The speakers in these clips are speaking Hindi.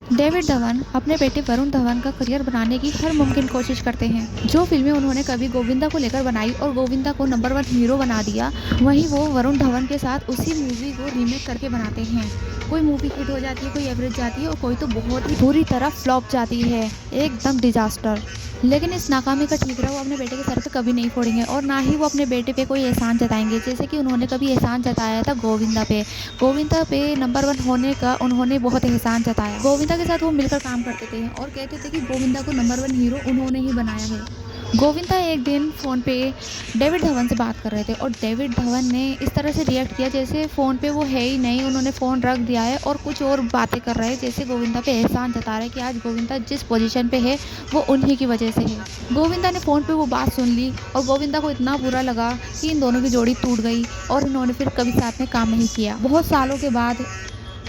डेविड धवन अपने बेटे वरुण धवन का करियर बनाने की हर मुमकिन कोशिश करते हैं। जो फिल्में उन्होंने कभी गोविंदा को लेकर बनाई और गोविंदा को नंबर 1 हीरो बना दिया, वहीं वो वरुण धवन के साथ उसी मूवी को रीमेक करके बनाते हैं। कोई मूवी हिट हो जाती है, कोई एवरेज जाती है और कोई तो बहुत ही बुरी तरह फ्लॉप जाती है, एकदम डिजास्टर। लेकिन इस नाकामी का ठीकरा वो अपने बेटे के सर पे कभी नहीं फोड़ेंगे और ना ही वो अपने बेटे पे कोई एहसान जताएंगे, जैसे कि उन्होंने कभी एहसान जताया था गोविंदा पे। गोविंदा पे नंबर 1 होने का उन्होंने बहुत एहसान जताया। गोविंदा के साथ वो मिलकर काम करते थे और कहते थे कि गोविंदा को नंबर 1 हीरो उन्होंने ही बनाया है। गोविंदा एक दिन फ़ोन पे डेविड धवन से बात कर रहे थे और डेविड धवन ने इस तरह से रिएक्ट किया जैसे फ़ोन पे वो है ही नहीं, उन्होंने फ़ोन रख दिया है और कुछ और बातें कर रहे हैं, जैसे गोविंदा पे एहसान जता रहे कि आज गोविंदा जिस पोजीशन पे है वो उन्हीं की वजह से है। गोविंदा ने फ़ोन पे वो बात सुन ली और गोविंदा को इतना बुरा लगा कि इन दोनों की जोड़ी टूट गई और इन्होंने फिर कभी साथ में काम नहीं किया। बहुत सालों के बाद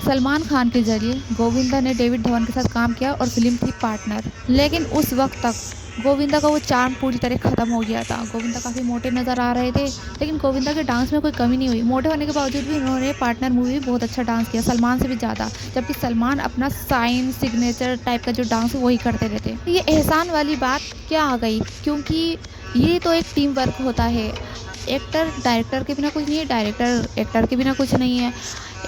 सलमान खान के जरिए गोविंदा ने डेविड धवन के साथ काम किया और फिल्म थी पार्टनर। लेकिन उस वक्त तक गोविंदा का वो चार्म पूरी तरह ख़त्म हो गया था। गोविंदा काफ़ी मोटे नज़र आ रहे थे, लेकिन गोविंदा के डांस में कोई कमी नहीं हुई। मोटे होने के बावजूद भी उन्होंने पार्टनर मूवी में बहुत अच्छा डांस किया, सलमान से भी ज़्यादा, जबकि सलमान अपना साइन सिग्नेचर टाइप का जो डांस है वही करते रहते। ये एहसान वाली बात क्या आ गई, क्योंकि ये तो एक टीम वर्क होता है। एक्टर डायरेक्टर के बिना कुछ नहीं है, डायरेक्टर एक्टर के बिना कुछ नहीं है।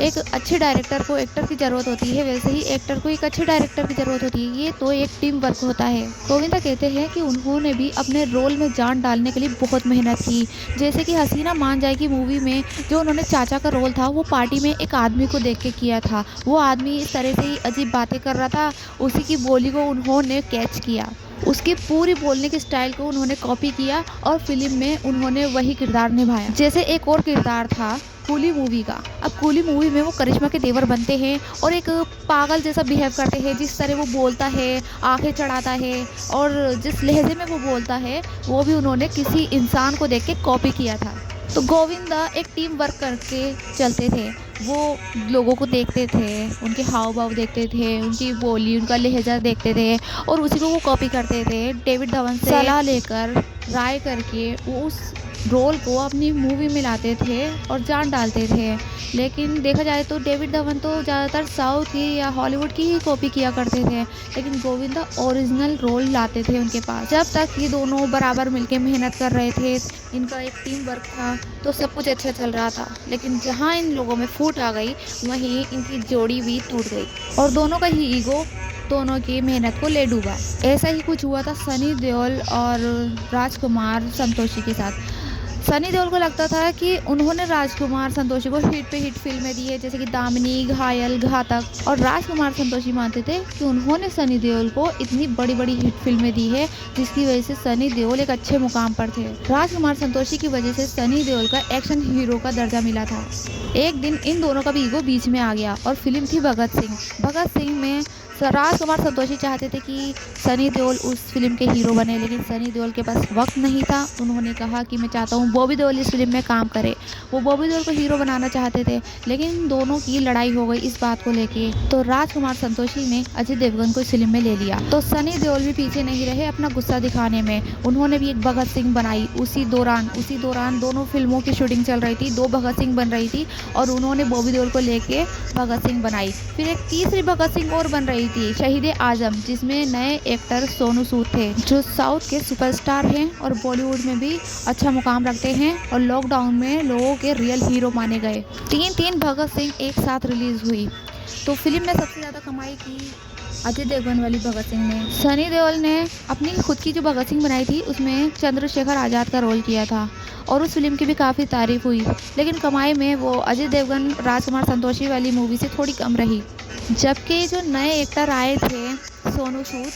एक अच्छे डायरेक्टर को एक्टर की ज़रूरत होती है, वैसे ही एक्टर को एक अच्छे डायरेक्टर की ज़रूरत होती है। ये तो एक टीम वर्क होता है। गोविंदा कहते हैं कि उन्होंने भी अपने रोल में जान डालने के लिए बहुत मेहनत की। जैसे कि हसीना मान जाएगी मूवी में जो उन्होंने चाचा का रोल था, वो पार्टी में एक आदमी को देख के किया था। वो आदमी इस तरह से ही अजीब बातें कर रहा था, उसी की बोली को उन्होंने कैच किया, उसकी पूरी बोलने की स्टाइल को उन्होंने कॉपी किया और फिल्म में उन्होंने वही किरदार निभाया। जैसे एक और किरदार था कूली मूवी का। अब कूली मूवी में वो करिश्मा के देवर बनते हैं और एक पागल जैसा बिहेव करते हैं। जिस तरह वो बोलता है, आंखें चढ़ाता है और जिस लहजे में वो बोलता है, वो भी उन्होंने किसी इंसान को देख के कॉपी किया था। तो गोविंदा एक टीम वर्क करके चलते थे। वो लोगों को देखते थे, उनके हाव भाव देखते थे, उनकी बोली, उनका लहजा देखते थे और उसी को वो कॉपी करते थे। डेविड धवन से सलाह लेकर, राय करके वो उस रोल को अपनी मूवी में लाते थे और जान डालते थे। लेकिन देखा जाए तो डेविड धवन तो ज़्यादातर साउथ की या हॉलीवुड की ही कॉपी किया करते थे, लेकिन गोविंदा ओरिजिनल रोल लाते थे उनके पास। जब तक ये दोनों बराबर मिलके मेहनत कर रहे थे, इनका एक टीम वर्क था, तो सब कुछ अच्छा चल रहा था। लेकिन जहाँ इन लोगों में फूट आ गई, वहीं इनकी जोड़ी भी टूट गई और दोनों का ही ईगो दोनों की मेहनत को ले डूबा। ऐसा ही कुछ हुआ था सनी देओल और राजकुमार संतोषी के साथ। सनी देओल को लगता था कि उन्होंने राजकुमार संतोषी को हिट पे हिट फिल्में दी है, जैसे कि दामिनी, घायल, घातक, और राजकुमार संतोषी मानते थे कि उन्होंने सनी देओल को इतनी बड़ी बड़ी हिट फिल्में दी है जिसकी वजह से सनी देओल एक अच्छे मुकाम पर थे। राजकुमार संतोषी की वजह से सनी देओल का एक्शन हीरो का दर्जा मिला था। एक दिन इन दोनों का भी ईगो बीच में आ गया और फिल्म थी भगत सिंह। भगत सिंह में राजकुमार संतोषी चाहते थे कि सनी देओल उस फिल्म के हीरो बने, लेकिन सनी देओल के पास वक्त नहीं था। उन्होंने कहा कि मैं चाहता हूँ बॉबी देओल इस फिल्म में काम करे। वो बॉबी देओल को हीरो बनाना चाहते थे, लेकिन दोनों की लड़ाई हो गई इस बात को लेके। तो राजकुमार संतोषी ने अजय देवगन को इस फिल्म में ले लिया। तो सनी देओल भी पीछे नहीं रहे अपना गुस्सा दिखाने में। उन्होंने भी एक भगत सिंह बनाई। उसी दौरान दोनों फिल्मों की शूटिंग चल रही थी, 2 भगत सिंह बन रही थी और उन्होंने बॉबी देओल को लेके भगत सिंह बनाई। फिर एक तीसरी भगत सिंह और बन रही थी, शहीद आजम, जिसमें नए एक्टर सोनू सूद थे, जो साउथ के सुपरस्टार हैं और बॉलीवुड में भी अच्छा मुकाम रखते हैं और लॉकडाउन में लोगों के रियल हीरो माने गए। 3 भगत सिंह एक साथ रिलीज हुई। तो फिल्म में सबसे ज़्यादा कमाई की अजय देवगन वाली भगत सिंह ने। सनी देओल ने अपनी खुद की जो भगत सिंह बनाई थी उसमें चंद्रशेखर आज़ाद का रोल किया था और उस फिल्म की भी काफ़ी तारीफ हुई, लेकिन कमाई में वो अजय देवगन राजकुमार संतोषी वाली मूवी से थोड़ी कम रही। जबकि जो नए एक्टर आए थे सोनू सूद,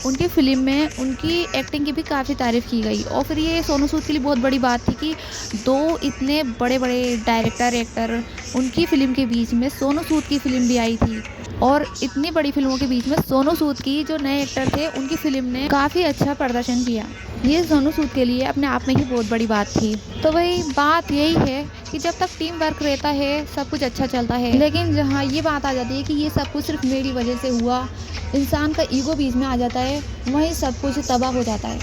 उनकी फिल्म में उनकी एक्टिंग की भी काफ़ी तारीफ़ की गई। और फिर ये सोनू सूद के लिए बहुत बड़ी बात थी कि 2 इतने बड़े बड़े डायरेक्टर एक्टर, उनकी फ़िल्म के बीच में सोनू सूद की फ़िल्म भी आई थी और इतनी बड़ी फिल्मों के बीच में सोनू सूद की जो नए एक्टर थे उनकी फ़िल्म ने काफ़ी अच्छा प्रदर्शन किया। ये सोनू सूद के लिए अपने आप में ही बहुत बड़ी बात थी। तो वही बात यही है कि जब तक टीम वर्क रहता है सब कुछ अच्छा चलता है, लेकिन जहाँ ये बात आ जाती है कि ये सब कुछ सिर्फ मेरी वजह से हुआ, इंसान का ईगो बीच में आ जाता है, वहीं सब कुछ तबाह हो जाता है।